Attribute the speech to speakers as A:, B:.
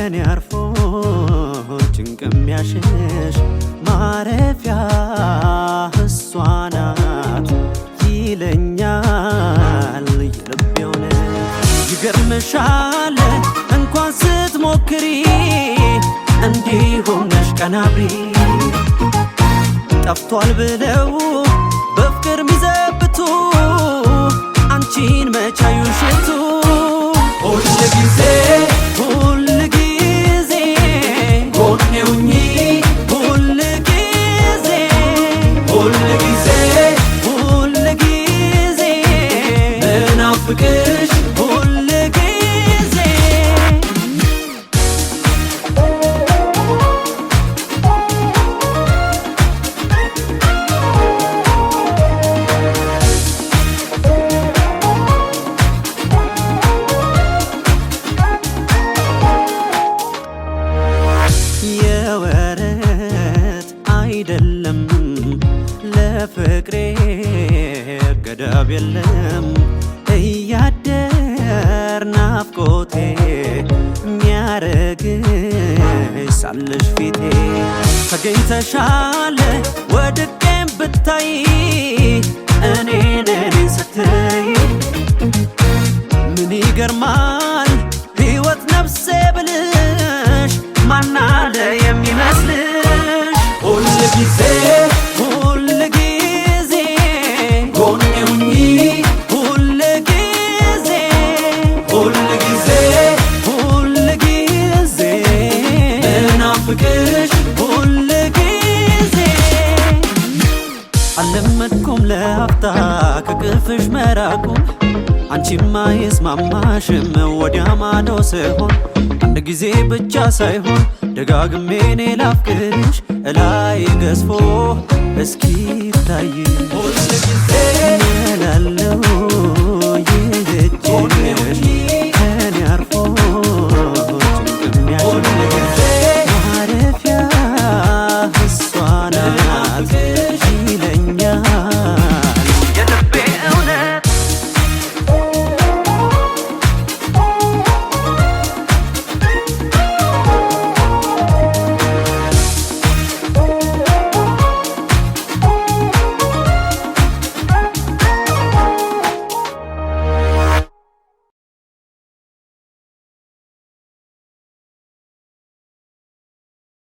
A: ከኔ አርፎ ጭንቅ የሚያሸሽ ማረፊያ እሷ ናት ይለኛል የልቤ እውነት። ይገርምሻል እንኳን ስትሞክሪ እንዲሁም ነሽ ቀናብሪ። ጠፍቷል ብለው በፍቅር ሚዘብቱ አንቺን መቻዩ ሽቱ ሁል ጊዜ ጎኔ ሁኚ ሁል ጊዜ ምናፍቅሽ ሁል ጊዜ። የወረት አይደለም ለፍቅሬ ገደብ የለም እያደር ናፍቆቴ ሚያረግሽ ሳለሽ ፊቴ። ተገኝተሻል ወድቄም ብታይ እኔን ስትይ ምን ይገርማል ሕይወት ነፍሴ ብልሽ ማናለ የሚመስልሽ። ሁል ጊዜ ጎኔ ሁኚ ሁል ጊዜ ምናፍቅሽ ሁል ጊዜ። አልለመድኩም ለአፍታ ከቅፍሽ መራቁን አንቺማ ይስማማሽም ወዲያ ማዶ ስሆን አንድ ጊዜ ብቻ ሳይሆን ደጋግሜ እኔ ላፍቅርሽ እላይ ገዝፎ እስኪታይ